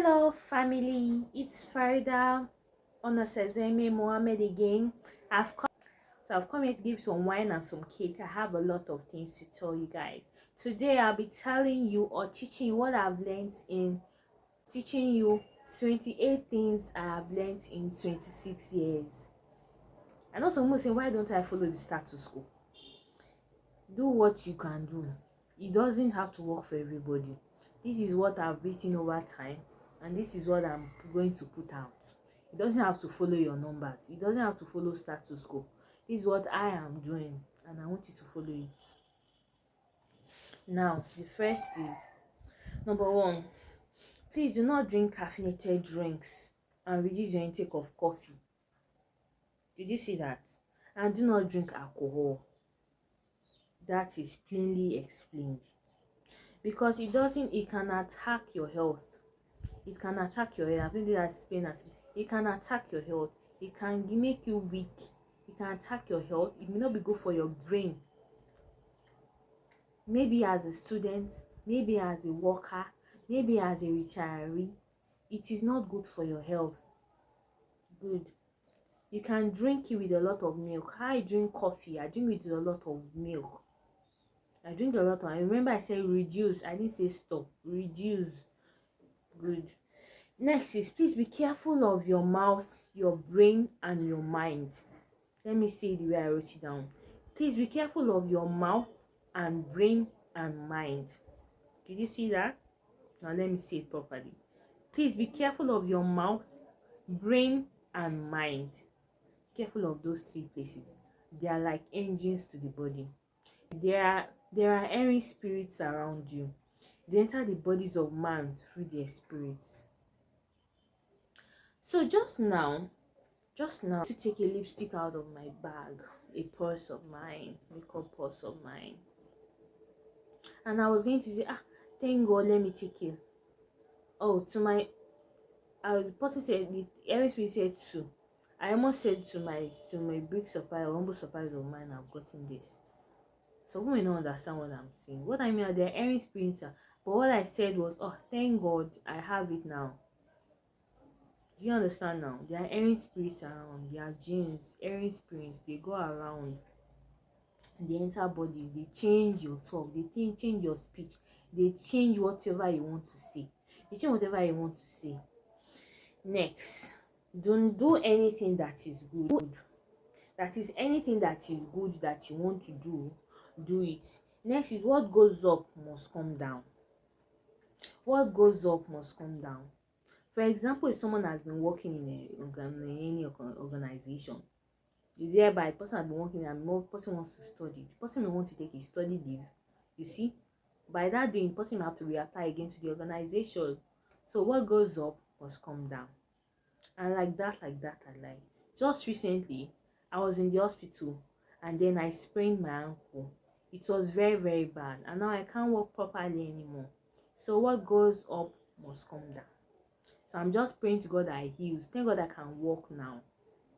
Hello family, it's Farida Onasezeme Mohammed again. I've come here to give some wine and some cake. I have a lot of things to tell you guys. Today I'll be telling you or teaching you what I've learned in teaching you 28 things I have learned in 26 years. I know someone say, why don't I follow the status quo? Do what you can do. It doesn't have to work for everybody. This is what I've written over time, and this is what I'm going to put out. It doesn't have to follow your numbers. It doesn't have to follow status quo. This is what I am doing, and I want you to follow it. Now, the first is number 1. Please do not drink caffeinated drinks and reduce your intake of coffee. Did you see that? And do not drink alcohol. That is plainly explained. Because it can attack your health. It can attack your health. It can attack your health. It can make you weak. It can attack your health. It may not be good for your brain. Maybe as a student, maybe as a worker, maybe as a retiree, it is not good for your health. Good. You can drink it with a lot of milk. I drink coffee. I drink it with a lot of milk. I drink a lot of. I remember I said reduce. I didn't say stop. Reduce. Good. Next is, please be careful of your mouth, your brain, and your mind. Let me see the way I wrote it down. Please be careful of your mouth and brain and mind. Did you see that? Now let me see it properly. Please be careful of your mouth, brain, and mind. Careful of those 3 places. They are like engines to the body. There are erring spirits around you. They enter the bodies of man through their spirits. So just now, to take a lipstick out of my bag, a purse of mine, makeup purse of mine, and I was going to say, thank God, let me take it. Oh, the person said, the erring spirit said 2. I almost said to my big surprise, humble surprise of mine, I've gotten this. So who may not understand what I'm saying. What I mean are the erring spirits, but what I said was, thank God I have it now. Do you understand now? There are erring spirits around. There are jinns, erring spirits. They go around and they enter body. They change your talk. They change your speech. They change whatever you want to say. Next, don't do anything that is good. That is anything that is good that you want to do it. Next is, what goes up must come down. What goes up must come down. For example, if someone has been working in any organization, thereby the person has been working and the person wants to study, the person may want to take a study leave. You see, by that day, the person may have to reapply again to the organization. So what goes up must come down. And like that, just recently, I was in the hospital and then I sprained my ankle. It was very, very bad, and now I can't walk properly anymore. So what goes up must come down. So I'm just praying to God that I heals. Thank God I can walk now.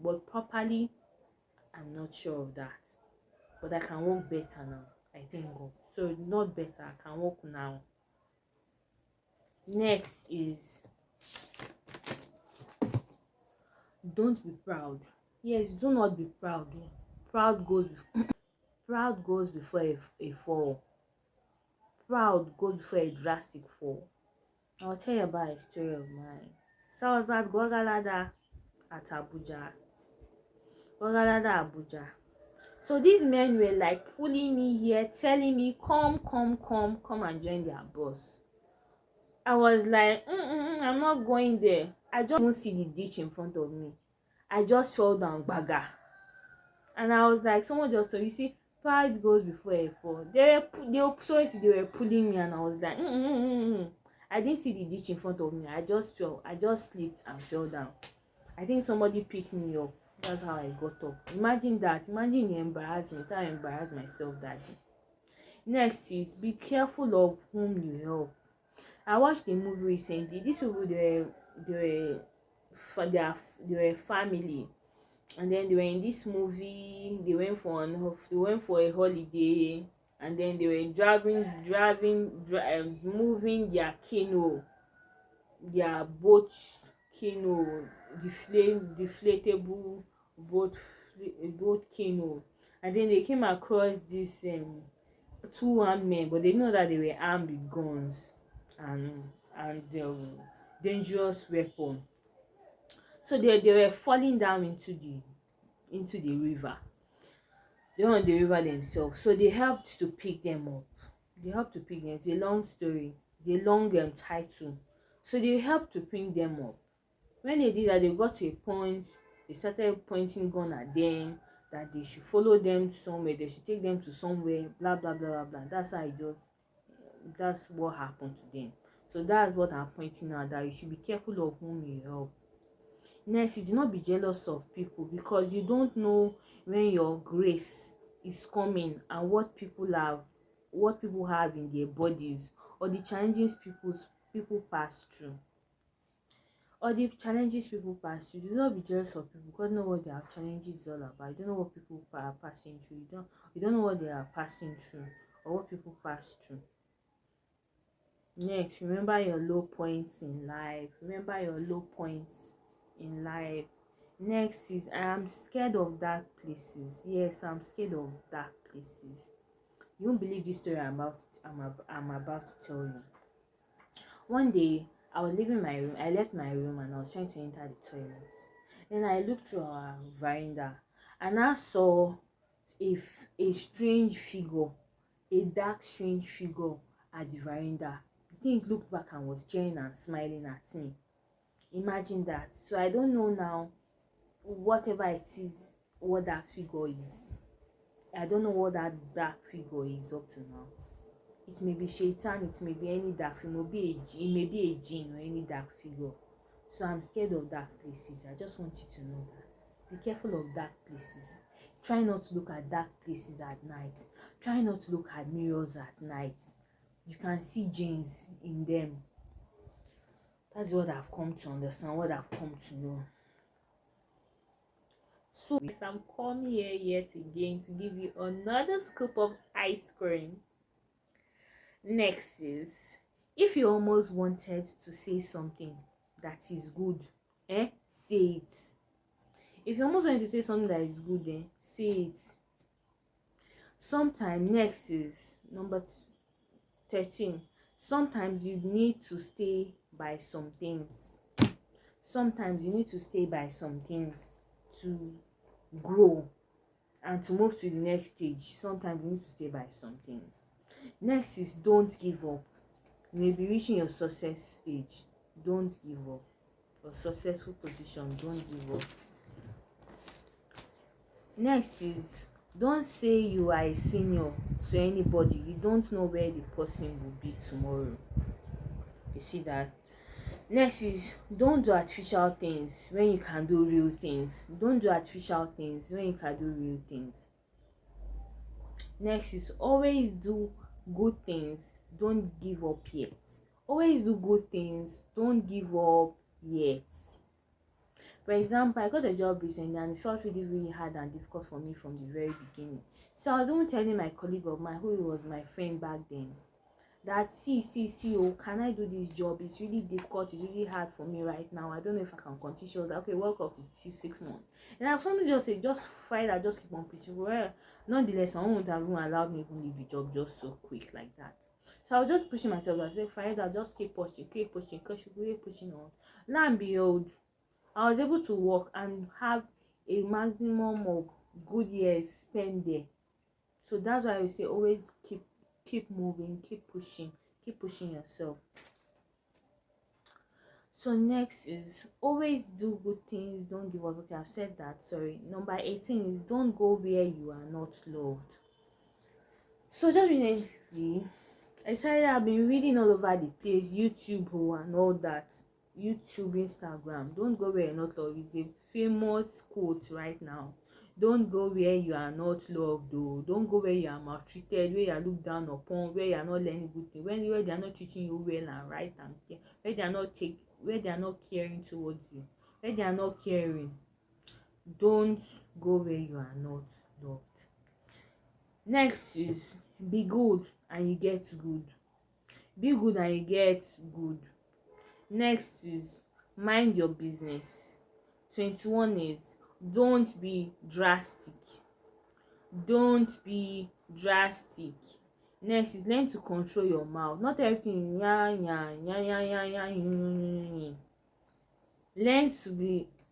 But properly, I'm not sure of that. But I can walk better now. I thank God. So not better, I can walk now. Next is, don't be proud. Yes, do not be proud. Proud goes before a fall. Proud goes before a drastic fall. I'll tell you about a story of mine. So I was at Gwagalada at Abuja. So these men were like pulling me here, telling me, come and join their boss. I was like, I'm not going there. I just don't see the ditch in front of me. I just fell down, baga. And I was like, someone just told you, see, pride goes before a fall. They were pulling me, and I was like, I didn't see the ditch in front of me. I just slipped and fell down. I think somebody picked me up. That's how I got up. Imagine that. Imagine the embarrassment. I embarrassed myself that day. Next is, be careful of whom you help. I watched a movie recently. These people, they were family, and then they were in this movie. They went for a holiday, and then they were moving their canoe. they are both kino, deflatable, both both kino. And then they came across this two armed men, but they know that they were armed with guns and dangerous weapon. So they were falling down into the river. They were on the river themselves, so they helped to pick them up. They helped to pick them. It's a long story. It's a long title. So they helped to pick them up. When they did that, they got to a point. They started pointing gun at them, that they should follow them somewhere. They should take them to somewhere. Blah blah blah blah blah. That's what happened to them. So that's what I'm pointing out, that you should be careful of whom you help. Next, you do not be jealous of people, because you don't know when your grace is coming and what people have in their bodies, or the challenges people pass through. Do not be jealous of people, because you know what their challenges is all about. You don't know what people are passing through. You don't know what they are passing through, or what people pass through. Next, remember your low points in life. Next is, I am scared of dark places. Yes, I'm scared of dark places. You won't believe this story I'm about to tell you. One day, I was leaving my room. I left my room and I was trying to enter the toilet. Then I looked through our veranda and I saw a strange figure, a dark strange figure at the veranda. The thing looked back and was staring and smiling at me. Imagine that. So I don't know now, whatever it is, what that figure is. I don't know what that dark figure is up to now. It may be shaitan, it may be any dark figure, it may be a jinn or any dark figure. So I'm scared of dark places. I just want you to know that. Be careful of dark places. Try not to look at dark places at night. Try not to look at mirrors at night. You can see jinns in them. That's what I've come to understand, what I've come to know. So yes, I'm coming here yet again to give you another scoop of ice cream. Next is, if you almost wanted to say something that is good, say it. If you almost wanted to say something that is good, say it. Sometimes, next is number 13. Sometimes you need to stay by some things. Sometimes you need to stay by some things to grow and to move to the next stage. Sometimes you need to stay by some things. Next is, don't give up. You may be reaching your success stage. Don't give up. Your successful position, don't give up. Next is, don't say you are a senior to anybody. You don't know where the person will be tomorrow. You see that? Next is, don't do artificial things when you can do real things. Don't do artificial things when you can do real things. Next is, always do good things. Don't give up yet. Always do good things. Don't give up yet. For example, I got a job recently and it felt really, really hard and difficult for me from the very beginning. So I was even telling my colleague of mine, who was my friend back then, that see, oh, can I do this job? It's really difficult. It's really hard for me right now. I don't know if I can continue. She was like, okay, work up to 6 months. And I somebody just say, just fight that, just keep on preaching. Well, nonetheless, my mom would have even allowed me to leave the job just so quick like that. So I was just pushing myself. I said, fight that, just keep pushing on. Now and behold, I was able to work and have a maximum of good years spent there. So that's why I say always keep moving, keep pushing yourself. So next is, always do good things, don't give up. Okay, I've said that. Sorry. Number 18 is, don't go where you are not loved. So just recently, I decided I've been reading all over the place, YouTube and all that. YouTube, Instagram. Don't go where you're not loved. It's a famous quote right now. Don't go where you are not loved, though. Don't go where you are maltreated, where you are looked down upon, where you are not learning good things, where they are not treating you well and right and care, where they are not caring towards you, where they are not caring. Don't go where you are not loved. Next is, be good and you get good. Be good and you get good. Next is mind your business. 21 is don't be drastic. Don't be drastic. Next is learn to control your mouth. Not everything yan yan yan yan yan yan yan.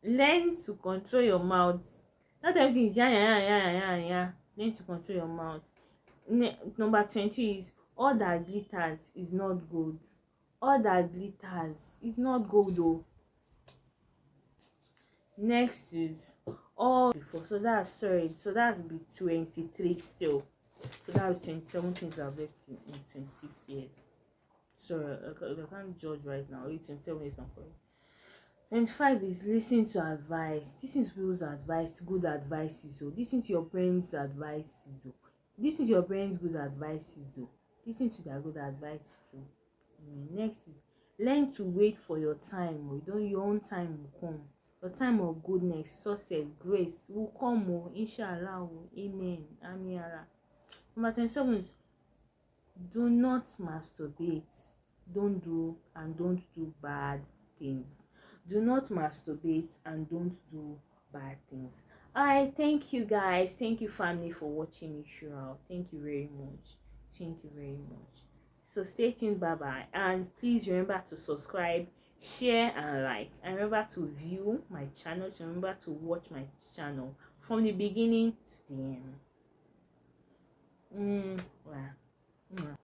Learn to control your mouth. Not everything is yan yan yan yan yan. Learn to control your mouth. Number 20 is all that glitters is not gold. All that glitters is not gold though. Next is all before. So that's so that would be 23 still. So that was 27 things I've left in 26 years. Sorry, I can't judge right now. 27 is not correct. 25 is listen to advice. Listen to people's advice, good advices. So listen to your parents' advices. Listen to your parents' good advices. Listen to their good advice. Next is learn to wait for your time. Your own time will come. Your time of goodness, success, grace will come. Inshallah. Amen. Amira. Number 27 is do not masturbate. Don't do bad things. Do not masturbate and don't do bad things. Alright, thank you guys. Thank you family for watching me throughout. Thank you very much. Thank you very much. So stay tuned. Bye bye. And please remember to subscribe, share and like. And remember to view my channel. So remember to watch my channel from the beginning to the end. Wow.